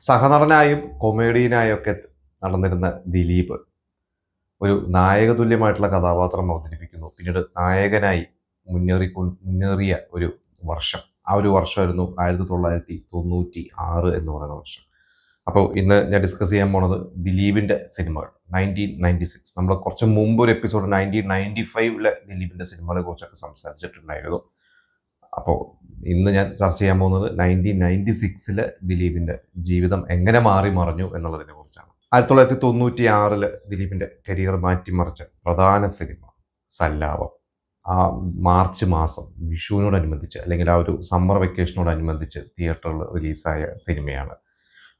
സഹനടനായും കൊമേഡിയനായും ഒക്കെ നടന്നിരുന്ന ദിലീപ് ഒരു നായക തുല്യമായിട്ടുള്ള കഥാപാത്രം അവതരിപ്പിക്കുന്നു. പിന്നീട് നായകനായി മുന്നേറിയ ഒരു വർഷം, ആ ഒരു വർഷമായിരുന്നു 1996 എന്ന് പറയുന്ന വർഷം. അപ്പോൾ ഇന്ന് ഞാൻ ഡിസ്കസ് ചെയ്യാൻ പോണത് ദിലീപിൻ്റെ സിനിമകൾ 1996. നമ്മൾ കുറച്ച് മുമ്പ് ഒരു എപ്പിസോഡ് 1995 ദിലീപിൻ്റെ സിനിമകളെ കുറിച്ചൊക്കെ സംസാരിച്ചിട്ടുണ്ടായിരുന്നു. അപ്പോൾ ഇന്ന് ഞാൻ ചർച്ച ചെയ്യാൻ പോകുന്നത് 1996 ദിലീപിൻ്റെ ജീവിതം എങ്ങനെ മാറി മറിഞ്ഞു എന്നുള്ളതിനെ കുറിച്ചാണ്. 1996 ദിലീപിൻ്റെ കരിയർ മാറ്റിമറിച്ച പ്രധാന സിനിമ സല്ലാപം. ആ മാർച്ച് മാസം വിഷുവിനോടനുബന്ധിച്ച് അല്ലെങ്കിൽ ആ ഒരു സമ്മർ വെക്കേഷനോടനുബന്ധിച്ച് തിയേറ്ററിൽ റിലീസായ സിനിമയാണ്.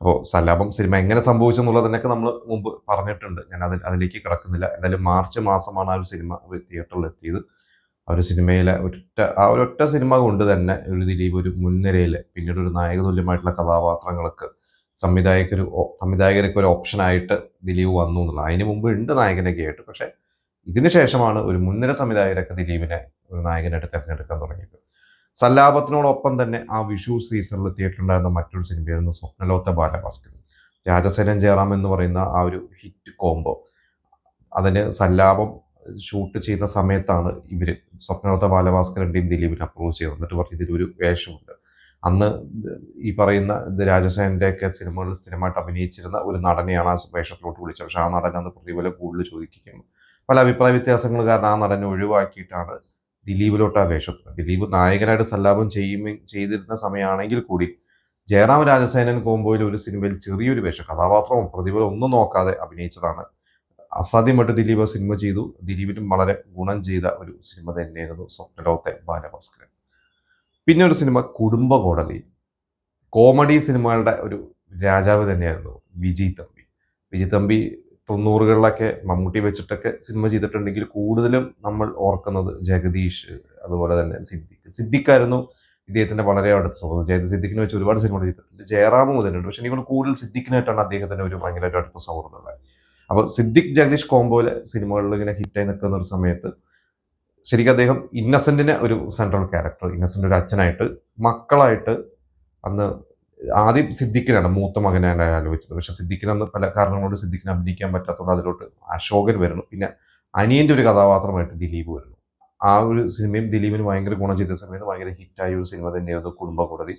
അപ്പോൾ സല്ലാപം സിനിമ എങ്ങനെ സംഭവിച്ചെന്നുള്ളതിനൊക്കെ നമ്മൾ മുമ്പ് പറഞ്ഞിട്ടുണ്ട്. ഞാൻ അതിലേക്ക് കിടക്കുന്നില്ല. എന്തായാലും മാർച്ച് മാസമാണ് ആ ഒരു സിനിമ തിയേറ്ററിൽ എത്തിയത്. ആ ഒരു സിനിമയിലെ ഒരൊറ്റ സിനിമ കൊണ്ട് തന്നെ ഒരു ദിലീപ് ഒരു മുൻനിരയിൽ പിന്നീട് ഒരു നായകതുല്യമായിട്ടുള്ള കഥാപാത്രങ്ങൾക്ക് സംവിധായകർക്ക് ഒരു ഓപ്ഷനായിട്ട് ദിലീപ് വന്നു എന്നുള്ളത്. അതിന് മുമ്പ് ഉണ്ട് നായകനൊക്കെ ആയിട്ട്. പക്ഷേ ഇതിന് ശേഷമാണ് ഒരു മുൻനിര സംവിധായകരൊക്കെ ദിലീപിനെ ഒരു നായകനായിട്ട് തിരഞ്ഞെടുക്കാൻ തുടങ്ങിയത്. സല്ലാപത്തിനോടൊപ്പം തന്നെ ആ വിഷു സീസണിൽ തിയേറ്ററിലുണ്ടായിരുന്ന മറ്റൊരു സിനിമയായിരുന്നു സ്വപ്നലോകത്തെ ബാലഭാസ്കരൻ. രാജസേനൻ ജയറാം എന്ന് പറയുന്ന ആ ഒരു ഹിറ്റ് കോംബോ. അതിന് സല്ലാപം ഷൂട്ട് ചെയ്യുന്ന സമയത്താണ് ഇവർ സ്വപ്നലോകത്തെ ബാലഭാസ്കരൻ്റെയും ദിലീപിനെ അപ്രോച്ച് ചെയ്തത്. എന്നിട്ട് പറഞ്ഞ് ഇതിലൊരു വേഷമുണ്ട്. അന്ന് ഈ പറയുന്ന രാജസേനൻ്റെയൊക്കെ സിനിമകളിൽ സ്ഥിരമായിട്ട് അഭിനയിച്ചിരുന്ന ഒരു നടനെയാണ് ആ വേഷത്തിലോട്ട് വിളിച്ചത്. പക്ഷേ ആ നടൻ അന്ന് പ്രതിഫലം കൂടുതൽ ചോദിക്കുകയാണ്. പല അഭിപ്രായ വ്യത്യാസങ്ങൾ കാരണം ആ നടനെ ഒഴിവാക്കിയിട്ടാണ് ദിലീപിലോട്ട് ആ വേഷം. ദിലീപ് നായകനായിട്ട് സല്ലാപം ചെയ്തിരുന്ന സമയമാണെങ്കിൽ കൂടി ജയറാം രാജസേനൻ കോംബോയിൽ ഒരു സിനിമയിൽ ചെറിയൊരു വേഷം, കഥാപാത്രവും പ്രതിഫലം ഒന്നും നോക്കാതെ അഭിനയിച്ചതാണ്. അസാധ്യമായിട്ട് ദിലീപ് സിനിമ ചെയ്തു. ദിലീപിനും വളരെ ഗുണം ചെയ്ത ഒരു സിനിമ തന്നെയായിരുന്നു സ്വപ്നലോകത്തെ ബാലഭാസ്കരൻ. പിന്നെ ഒരു സിനിമ കുടുംബ കോടതി. കോമഡി സിനിമകളുടെ ഒരു രാജാവ് തന്നെയായിരുന്നു വിജയ് തമ്പി 90കളിലൊക്കെ മമ്മൂട്ടി വെച്ചിട്ടൊക്കെ സിനിമ ചെയ്തിട്ടുണ്ടെങ്കിൽ കൂടുതലും നമ്മൾ ഓർക്കുന്നത് ജഗദീഷ്, അതുപോലെ തന്നെ സിദ്ദിഖായിരുന്നു ഇദ്ദേഹത്തിന്റെ വളരെ അടുത്ത സൗഹൃദം. സിദ്ദിഖിനെ വെച്ച് ഒരുപാട് സിനിമകൾ ചെയ്തിട്ടുണ്ട്. ജയറാം മുതലുണ്ട്. പക്ഷെ എനിക്ക് കൂടുതൽ സിദ്ദിഖിനായിട്ടാണ് അദ്ദേഹത്തിന് ഒരു ഭയങ്കരമായിട്ട് അടുത്ത സൗഹൃദം. അപ്പോൾ സിദ്ദിഖ് ജഗദീഷ് കോംബോയിലെ സിനിമകളിൽ ഇങ്ങനെ ഹിറ്റായി നിൽക്കുന്ന ഒരു സമയത്ത് ശരിക്കും അദ്ദേഹം ഇന്നസെന്റിനെ ഒരു സെൻട്രൽ ക്യാരക്ടർ, ഇന്നസെന്റ് ഒരു അച്ഛനായിട്ട്, മക്കളായിട്ട് അന്ന് ആദ്യം സിദ്ദിഖിനാണ് മൂത്ത മകനാണ് ആലോചിച്ചത്. പക്ഷെ സിദ്ദിഖിന് അന്ന് പല കാരണങ്ങളോട് സിദ്ദിഖിന് അഭിനയിക്കാൻ പറ്റാത്തതുകൊണ്ട് അതിലോട്ട് അശോകൻ വരുന്നു. പിന്നെ അനിയൻ്റെ ഒരു കഥാപാത്രമായിട്ട് ദിലീപ് വരുന്നു. ആ ഒരു സിനിമയും ദിലീപിന് ഭയങ്കര ഗുണം ചെയ്ത സമയത്ത് ഭയങ്കര ഹിറ്റായ ഒരു സിനിമ തന്നെയായിരുന്നു കുടുംബ കോടതി.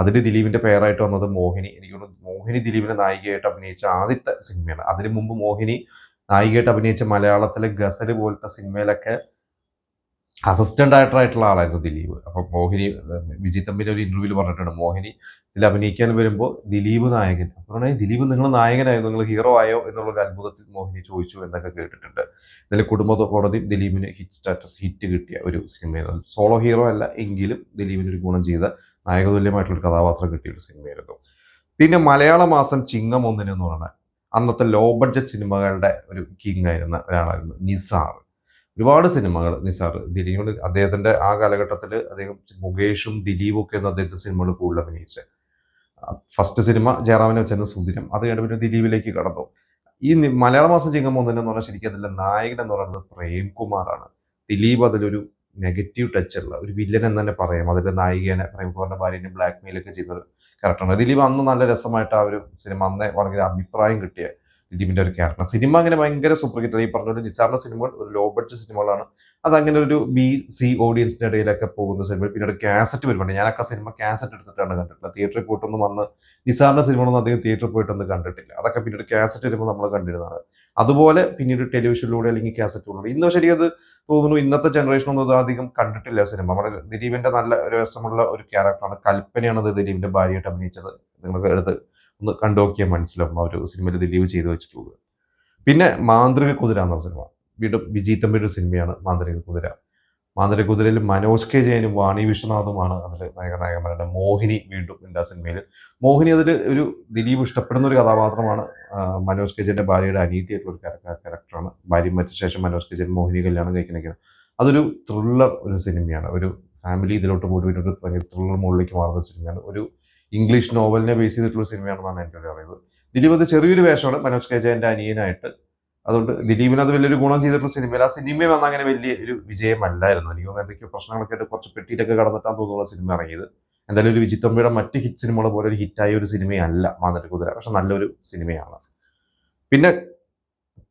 അതിൽ ദിലീപിന്റെ പേരായിട്ട് വന്നത് മോഹിനി. എനിക്ക് തോന്നുന്നു മോഹിനി ദിലീപിനെ നായികയായിട്ട് അഭിനയിച്ച ആദ്യത്തെ സിനിമയാണ്. അതിനു മുമ്പ് മോഹിനി നായികയായിട്ട് അഭിനയിച്ച മലയാളത്തിലെ ഗസൽ പോലത്തെ സിനിമയിലൊക്കെ അസിസ്റ്റന്റ് ഡയറക്ടറായിട്ടുള്ള ആളായിരുന്നു ദിലീപ്. അപ്പം മോഹിനി വിജയ് തമ്പിൻ്റെ ഒരു ഇന്റർവ്യൂവിൽ പറഞ്ഞിട്ടുണ്ട്, മോഹിനി ഇതിൽ അഭിനയിക്കാൻ വരുമ്പോൾ ദിലീപ് നായകൻ. അപ്പോൾ ദിലീപ് നിങ്ങൾ നായകനായോ, നിങ്ങൾ ഹീറോ ആയോ എന്നുള്ളൊരു അത്ഭുതത്തിൽ മോഹിനി ചോദിച്ചു എന്നൊക്കെ കേട്ടിട്ടുണ്ട്. ഇതിൽ കുടുംബ കോടതി ദിലീപിന് ഹിറ്റ് കിട്ടിയ ഒരു സിനിമയായിരുന്നു. സോളോ ഹീറോ അല്ല എങ്കിലും ദിലീപിന് ഒരു ഗുണം ചെയ്ത നായകതുല്യമായിട്ടുള്ളൊരു കഥാപാത്രം കിട്ടിയ ഒരു സിനിമയായിരുന്നു. പിന്നെ മലയാള മാസം ചിങ്ങം 1 എന്ന് പറഞ്ഞാൽ അന്നത്തെ ലോ ബഡ്ജറ്റ് സിനിമകളുടെ ഒരു കിങ് ആയിരുന്ന ഒരാളായിരുന്നു നിസാർ. ഒരുപാട് സിനിമകൾ നിസാർ ദിലീപ് അദ്ദേഹത്തിന്റെ ആ കാലഘട്ടത്തിൽ അദ്ദേഹം മുകേഷും ദിലീപും ഒക്കെ അദ്ദേഹത്തിന്റെ സിനിമകൾ കൂടുതൽ അഭിനയിച്ചത്. ഫസ്റ്റ് സിനിമ ജയറാമിനെ വെച്ചായിരുന്നു സുദിനം. അത് കഴിഞ്ഞ പിന്നെ ദിലീപിലേക്ക് കടന്നു. ഈ മലയാള മാസം ചിങ്ങം 1 എന്ന് പറഞ്ഞാൽ ശരിക്കും അതിലെ നായകൻ എന്ന് പറയുന്നത് പ്രേംകുമാറാണ്. ദിലീപ് അതിലൊരു നെഗറ്റീവ് ടച്ചുള്ള ഒരു വില്ലൻ എന്ന് തന്നെ പറയാം. അതിലെ നായികനെ പ്രേംകുമാറിന്റെ ഭാര്യനെ ബ്ലാക്ക് മെയിലൊക്കെ ചെയ്യുന്ന ഒരു ക്യാരക്ടറാണ്. ദിലീപ് അന്ന് നല്ല രസമായിട്ട് ആ ഒരു സിനിമ അന്നേ വളരെ അഭിപ്രായം കിട്ടിയ ദിലീപിന്റെ ഒരു ക്യാരക്ടർ. സിനിമ അങ്ങനെ ഭയങ്കര സൂപ്പർ ഹിറ്റ്. ഈ പറഞ്ഞ നിസാറിന്റെ സിനിമകൾ ഒരു ലോ ബഡ്ജറ്റ് സിനിമകളാണ്. അതങ്ങനെ ഒരു BC ഓഡിയൻസിന്റെ ഇടയിലൊക്കെ പോകുന്ന സിനിമ. പിന്നീട് കാസറ്റ് വരുന്നുണ്ട്. ഞാനൊക്കെ സിനിമ കാസറ്റ് എടുത്തിട്ടാണ് കണ്ടിട്ടുള്ളത്. തിയേറ്ററിൽ പോയിട്ടൊന്നും വന്ന് നിസാറിന്റെ സിനിമകളൊന്നും അധികം തിയേറ്ററിൽ പോയിട്ടൊന്നും കണ്ടിട്ടില്ല. അതൊക്കെ പിന്നീട് കാസറ്റ് വരുമ്പോൾ നമ്മൾ കണ്ടിരുന്നതാണ്. അതുപോലെ പിന്നീട് ടെലിവിഷനിലൂടെ അല്ലെങ്കിൽ കാസറ്റിലൂടെ. ഇന്ന് ശരി അത് തോന്നുന്നു ഇന്നത്തെ ജനറേഷനൊന്നും അത് അധികം കണ്ടിട്ടില്ല സിനിമ. നമ്മുടെ ദിലീപിന്റെ നല്ല ഒരു രസമുള്ള ഒരു ക്യാരക്ടറാണ്. കൽപ്പനയാണ് അത് ദിലീപിന്റെ ഭാര്യയായിട്ട് അഭിനയിച്ചത്. നിങ്ങൾക്ക് എടുത്ത് ഒന്ന് കണ്ടു നോക്കിയാൽ മനസ്സിലാവും ആ ഒരു സിനിമയിൽ ദിലീപ് ചെയ്തു വെച്ചിട്ടുള്ളത്. പിന്നെ മാന്ത്രിക കുതിര എന്ന സിനിമ വീണ്ടും വിജയ് തമ്പിയുടെ ഒരു സിനിമയാണ് മാന്ത്രിക കുതിര. മാന്ത്രിക കുതിരയിൽ മനോജ് കെ ജയനും വാണി വിശ്വനാഥുമാണ് അതിൽ നായകന്മാരുടെ. മോഹിനി വീണ്ടും ഉണ്ട് ആ സിനിമയിൽ. മോഹിനി അതിൽ ഒരു ദിലീപ് ഇഷ്ടപ്പെടുന്ന ഒരു കഥാപാത്രമാണ്. മനോജ് കെ ജയന്റെ ഭാര്യയുടെ അനീതിയായിട്ടുള്ള ഒരു ക്യാരക്ടറാണ്. ഭാര്യ മരിച്ച ശേഷം മനോജ് കെ ജയൻ മോഹിനി കല്യാണം കഴിക്കണമെങ്കിൽ അതൊരു ത്രില്ലർ ഒരു സിനിമയാണ്. ഒരു ഫാമിലി ഇതിലോട്ട് പോയിട്ട് ഒരു ഭയങ്കര ത്രില്ലർ മുകളിലേക്ക് മാറുന്ന സിനിമയാണ്. ഒരു ഇംഗ്ലീഷ് നോവലിനെ ബേസ് ചെയ്തിട്ടുള്ള സിനിമയാണെന്നാണ് എൻ്റെ ഒരു അറിവ്. ദിലീപ് അത് ചെറിയൊരു വേഷമാണ് മനോജ് കെ ജയന്റെ അനിയനായിട്ട്. അതുകൊണ്ട് ദിലീപിന് അത് വലിയൊരു ഗുണം ചെയ്തിട്ടുള്ള സിനിമയിൽ. ആ സിനിമയും അന്ന് അങ്ങനെ വലിയ ഒരു വിജയമല്ലായിരുന്നു. എനിക്ക് തോന്നുന്നു എന്തൊക്കെയോ പ്രശ്നങ്ങളൊക്കെ ആയിട്ട് കുറച്ച് പെട്ടിയിട്ടൊക്കെ കടന്നിട്ടാന്ന് തോന്നുന്ന സിനിമ ഇറങ്ങിയത്. എന്തായാലും ഒരു വിജിത് തമ്പിയുടെ മറ്റ് ഹിറ്റ് സിനിമകൾ പോലെ ഒരു ഹിറ്റായ ഒരു സിനിമയല്ല മാന്തട്ട് കുതിര, പക്ഷെ നല്ലൊരു സിനിമയാണ്. പിന്നെ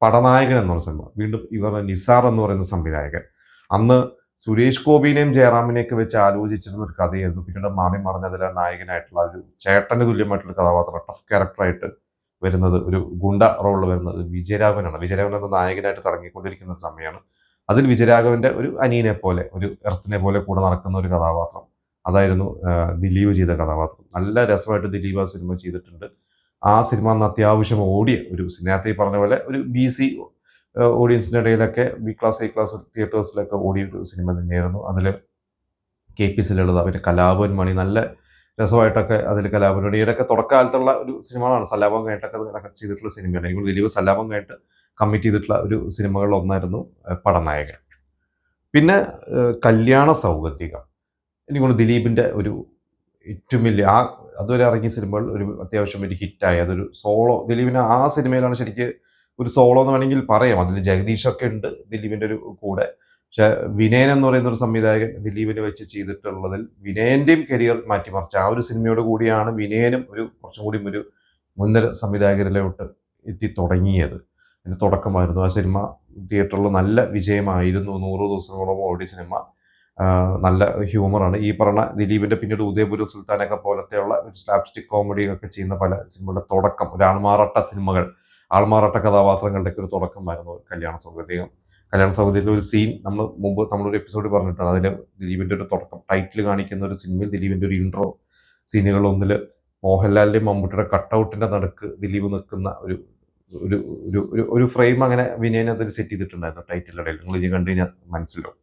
പടനായകൻ എന്നുള്ള സിനിമ, വീണ്ടും ഇവരുടെ നിസാർ എന്ന് പറയുന്ന സംവിധായകൻ. അന്ന് സുരേഷ് ഗോപിനെയും ജയറാമിനെയൊക്കെ വെച്ച് ആലോചിച്ചിരുന്ന ഒരു കഥയായിരുന്നു. പിന്നീട് മാറി മറിഞ്ഞതിലെ നായകനായിട്ടുള്ള ഒരു ചേട്ടന് തുല്യമായിട്ടുള്ള കഥാപാത്രം, ടഫ് ക്യാരക്ടറായിട്ട് വരുന്നത്, ഒരു ഗുണ്ട റോളിൽ വരുന്നത് വിജയരാഘവനാണ്. വിജയരാഘവൻ എന്ന നായകനായിട്ട് തുടങ്ങിക്കൊണ്ടിരിക്കുന്ന ഒരു സമയമാണ്. അതിൽ വിജയരാഘവന്റെ ഒരു അനിയനെ പോലെ, ഒരു എർത്തിനെ പോലെ കൂടെ നടക്കുന്ന ഒരു കഥാപാത്രം, അതായിരുന്നു ദിലീപ് ചെയ്ത കഥാപാത്രം. നല്ല രസമായിട്ട് ദിലീപ് ആ സിനിമ ചെയ്തിട്ടുണ്ട്. ആ സിനിമ അന്ന് അത്യാവശ്യം ഓടിയ ഒരു, നേരത്തെ പറഞ്ഞ പോലെ ഒരു BC ഓഡിയൻസിൻ്റെ ഇടയിലൊക്കെ B ക്ലാസ് A ക്ലാസ് തിയേറ്റേഴ്സിലൊക്കെ ഓടിയ ഒരു സിനിമ തന്നെയായിരുന്നു. അതിൽ KPC ലളിത, പിന്നെ കലാഭവൻ മണി, നല്ല രസമായിട്ടൊക്കെ അതിൽ കലാഭവൻ മണിയുടെയൊക്കെ തുടക്കകാലത്തുള്ള ഒരു സിനിമകളാണ്. സല്ലാപം കഴിഞ്ഞിട്ടൊക്കെ ചെയ്തിട്ടുള്ള സിനിമയാണ്. എനിക്ക് ദിലീപ് സല്ലാപം കഴിഞ്ഞിട്ട് കമ്മിറ്റ് ചെയ്തിട്ടുള്ള ഒരു സിനിമകളിൽ ഒന്നായിരുന്നു പടനായകൻ. പിന്നെ കല്യാണ സൗഗന്ധികം, എനിക്കൊണ്ട് ദിലീപിൻ്റെ ഒരു ഏറ്റവും വലിയ, അതുവരെ ഇറങ്ങിയ സിനിമകൾ ഒരു അത്യാവശ്യം ഒരു ഹിറ്റായി. അതൊരു സോളോ, ദിലീപിന് ആ സിനിമയിലാണ് ശരിക്ക് ഒരു സോളോ എന്ന് വേണമെങ്കിൽ പറയാം. അതിൽ ജഗദീഷൊക്കെ ഉണ്ട് ദിലീപിൻ്റെ ഒരു കൂടെ. പക്ഷെ വിനയൻ എന്ന് പറയുന്ന ഒരു സംവിധായകൻ ദിലീപിനെ വെച്ച് ചെയ്തിട്ടുള്ളതിൽ വിനയൻ്റെയും കരിയർ മാറ്റിമറിച്ച ആ ഒരു സിനിമയോട് കൂടിയാണ് വിനയനും ഒരു കുറച്ചും കൂടി ഒരു മുൻനിര സംവിധായകരിലോട്ട് എത്തി തുടങ്ങിയത്. അതിൻ്റെ തുടക്കമായിരുന്നു. ആ സിനിമ തിയേറ്ററിൽ നല്ല വിജയമായിരുന്നു. 100 ദിവസങ്ങളോളം ഓടിയ സിനിമ. നല്ല ഹ്യൂമറാണ്. ഈ പറഞ്ഞ ദിലീപിൻ്റെ പിന്നീട് ഉദയപുരം സുൽത്താനൊക്കെ പോലത്തെയുള്ള ഒരു സ്ലാപ്സ്റ്റിക് കോമഡി ഒക്കെ ചെയ്യുന്ന പല സിനിമകളുടെ തുടക്കം, ഒരു ആൾമാറാട്ട സിനിമകൾ, ആൾമാറാട്ട കഥാപാത്രങ്ങളുടെയൊക്കെ ഒരു തുടക്കമായിരുന്നു കല്യാണ സൗഗന്ധികം. കല്യാണ സൗഗന്ധികത്തിലെ ഒരു സീൻ നമ്മളൊരു എപ്പിസോഡ് പറഞ്ഞിട്ടാണ്. അതിൽ ദിലീപിൻ്റെ ഒരു തുടക്കം ടൈറ്റിൽ കാണിക്കുന്ന ഒരു സിനിമയിൽ ദിലീപിൻ്റെ ഒരു ഇൻട്രോ സീനുകളൊന്നിൽ മോഹൻലാലിൻ്റെയും മമ്മൂട്ടിയുടെ കട്ടൗട്ടിൻ്റെ നടുക്ക് ദിലീപ് നിൽക്കുന്ന ഒരു ഒരു ഒരു ഒരു ഫ്രെയിം അങ്ങനെ വിനയനെ അതിൽ സെറ്റ് ചെയ്തിട്ടുണ്ടായിരുന്നു ടൈറ്റിലിൻ്റെ ഇടയിൽ. നിങ്ങൾ ഇനി കണ്ടു കഴിഞ്ഞാൽ മനസ്സിലാവും.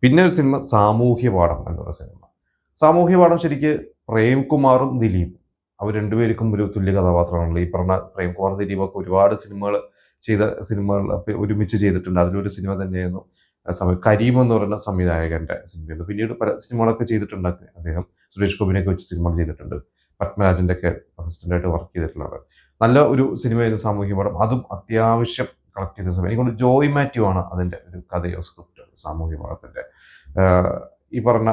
പിന്നെ ഒരു സിനിമ സാമൂഹ്യപാഠം എന്നുള്ള സിനിമ. സാമൂഹ്യപാഠം ശരിക്ക് പ്രേംകുമാറും ദിലീപും അവർ രണ്ടുപേർക്കും ഒരു തുല്യ കഥാപാത്രമാണല്ലോ. ഈ പറഞ്ഞ പ്രേംകുമാർ ദിലീപൊക്കെ ഒരുപാട് സിനിമകൾ ഒരുമിച്ച് ചെയ്തിട്ടുണ്ട്. അതിലൊരു സിനിമ തന്നെയായിരുന്നു കരീം എന്ന് പറയുന്ന സംവിധായകന്റെ സിനിമയായിരുന്നു. പിന്നീട് പല സിനിമകളൊക്കെ ചെയ്തിട്ടുണ്ട് അദ്ദേഹം. സുരേഷ് ഗോപിനെയൊക്കെ വെച്ച് സിനിമകൾ ചെയ്തിട്ടുണ്ട്. പത്മരാജന്റെ ഒക്കെ അസിസ്റ്റന്റായിട്ട് വർക്ക് ചെയ്തിട്ടുള്ളത്. നല്ല ഒരു സിനിമയായിരുന്നു സാമൂഹ്യപാഠം. അതും അത്യാവശ്യം കളക്ട് ചെയ്ത സിനിമ. എനിക്കൊണ്ട് ജോയ് മാത്യു ആണ് അതിൻ്റെ ഒരു കഥയോ സ്ക്രിപ്റ്റ് സാമൂഹ്യപാഠത്തിൻ്റെ. ഈ പറഞ്ഞ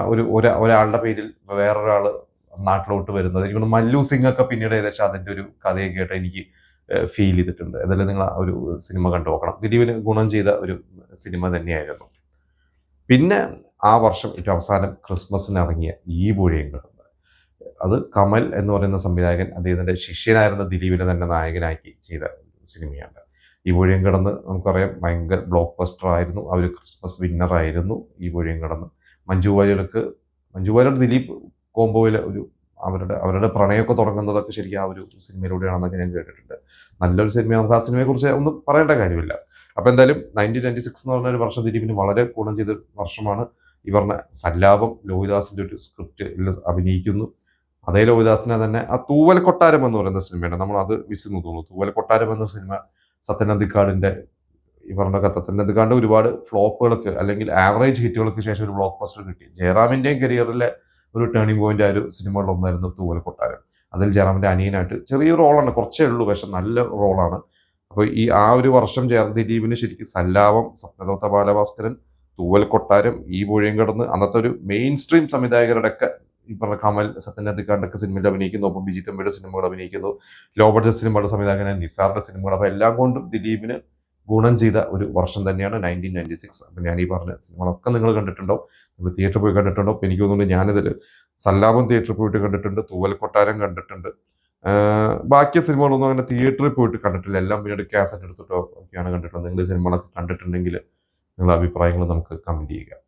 ഒരാളുടെ പേരിൽ വേറൊരാൾ നാട്ടിലോട്ട് വരുന്നത്, എനിക്കൊണ്ട് മല്ലു സിംഗ് ഒക്കെ പിന്നീട് ഏകദേശം അതിൻ്റെ ഒരു കഥയൊക്കെ ആയിട്ട് എനിക്ക് ഫീൽ ചെയ്തിട്ടുണ്ട്. എന്തായാലും നിങ്ങൾ ആ ഒരു സിനിമ കണ്ടു നോക്കണം. ദിലീപിന് ഗുണം ചെയ്ത ഒരു സിനിമ തന്നെയായിരുന്നു. പിന്നെ ആ വർഷം ഏറ്റവും അവസാനം ക്രിസ്മസിന് ഇറങ്ങിയ ഈ പുഴയും കിടന്ന്, അത് കമൽ എന്ന് പറയുന്ന സംവിധായകൻ അദ്ദേഹത്തിൻ്റെ ശിഷ്യനായിരുന്ന ദിലീപിനെ തന്നെ നായകനാക്കി ചെയ്ത സിനിമയാണ്. ഈ പുഴയും കിടന്ന് നമുക്കറിയാം ഭയങ്കര ബ്ലോക്ക് ബസ്റ്റർ ആയിരുന്നു. അവർ ക്രിസ്മസ് വിന്നറായിരുന്നു ഈ പുഴയും കിടന്ന്. മഞ്ജു വാര്യർ ദിലീപ് കോംബോയിൽ ഒരു അവരുടെ പ്രണയമൊക്കെ തുടങ്ങുന്നതൊക്കെ ശരിക്കും ആ ഒരു സിനിമയിലൂടെയാണെന്നൊക്കെ ഞാൻ കേട്ടിട്ടുണ്ട്. നല്ലൊരു സിനിമ. നമുക്ക് ആ സിനിമയെക്കുറിച്ച് ഒന്നും പറയേണ്ട കാര്യമില്ല. അപ്പോൾ എന്തായാലും 1996 എന്ന് പറഞ്ഞ ഒരു വർഷം ദിലീപിന് വളരെ ഗുണം ചെയ്ത വർഷമാണ്. ഈ പറഞ്ഞ സല്ലാപം, ലോഹിദാസിൻ്റെ ഒരു സ്ക്രിപ്റ്റ് അഭിനയിക്കുന്നു. അതേ ലോഹിദാസിനെ തന്നെ ആ തൂവൽ കൊട്ടാരം എന്ന് പറയുന്ന സിനിമയാണ്, നമ്മൾ അത് മിസ് ചെയ്യുന്നു തോന്നുന്നു. തൂവൽ കൊട്ടാരം എന്ന സിനിമ സത്യൻ അന്തിക്കാടിൻ്റെ, ഈ പറഞ്ഞ സത്യൻ അന്തിക്കാടിൻ്റെ ഒരുപാട് ഫ്ലോപ്പുകൾക്ക് അല്ലെങ്കിൽ ആവറേജ് ഹിറ്റുകൾക്ക് ശേഷം ഒരു ബ്ലോക്ക് ബസ്റ്റർ കിട്ടി. ജയറാമിൻ്റെയും കരിയറിലെ ഒരു ടേണിംഗ് പോയിന്റ് ആ ഒരു സിനിമകളിലൊന്നായിരുന്നു തൂവൽ കൊട്ടാരം. അതിൽ ജയറാമിൻ്റെ അനിയനായിട്ട് ചെറിയൊരു റോളാണ്, കുറച്ചേ ഉള്ളൂ, പക്ഷെ നല്ല റോളാണ്. അപ്പോൾ ആ ഒരു വർഷം ദിലീപിന് ശരിക്കും സല്ലാപം, സ്വപ്നദത്ത ബാലഭാസ്കരൻ, തൂവൽ കൊട്ടാരം, ഈ പുഴയും കിടന്ന്, അന്നത്തെ ഒരു മെയിൻ സ്ട്രീം സംവിധായകരുടെ ഒക്കെ ഈ പറഞ്ഞ കമൽ, സത്യൻ അന്തിക്കാടിൻ്റെ സിനിമയിൽ അഭിനയിക്കുന്നു. ഒപ്പം വിജിത് തമ്പിയുടെ സിനിമകൾ അഭിനയിക്കുന്നു. ലോ ബഡ്ജറ്റ് സിനിമകളുടെ സംവിധായകൻ നിസാറിൻ്റെ സിനിമകൾ. അപ്പോൾ എല്ലാം കൊണ്ടും ദിലീപിന് ഗുണം ചെയ്ത ഒരു വർഷം തന്നെയാണ് 1996. അപ്പം ഞാൻ ഈ പറഞ്ഞ സിനിമകളൊക്കെ നിങ്ങൾ കണ്ടിട്ടുണ്ടോ, നിങ്ങൾ തിയേറ്ററിൽ പോയി കണ്ടിട്ടുണ്ടോ? അപ്പോൾ എനിക്ക് തോന്നുന്നു ഞാനിതിൽ സല്ലാപം തിയേറ്ററിൽ പോയിട്ട് കണ്ടിട്ടുണ്ട്, തൂവൽ കൊട്ടാരം കണ്ടിട്ടുണ്ട്. ബാക്കി സിനിമകളൊന്നും അങ്ങനെ തിയേറ്ററിൽ പോയിട്ട് കണ്ടിട്ടില്ല. എല്ലാം പിന്നീട് കാസറ്റ് എടുത്തിട്ടോ ഒക്കെയാണ് കണ്ടിട്ടുള്ളത്. നിങ്ങൾ ഈ സിനിമകളൊക്കെ കണ്ടിട്ടുണ്ടെങ്കിൽ നിങ്ങളുടെ അഭിപ്രായങ്ങൾ നമുക്ക് കമൻറ്റ് ചെയ്യുക.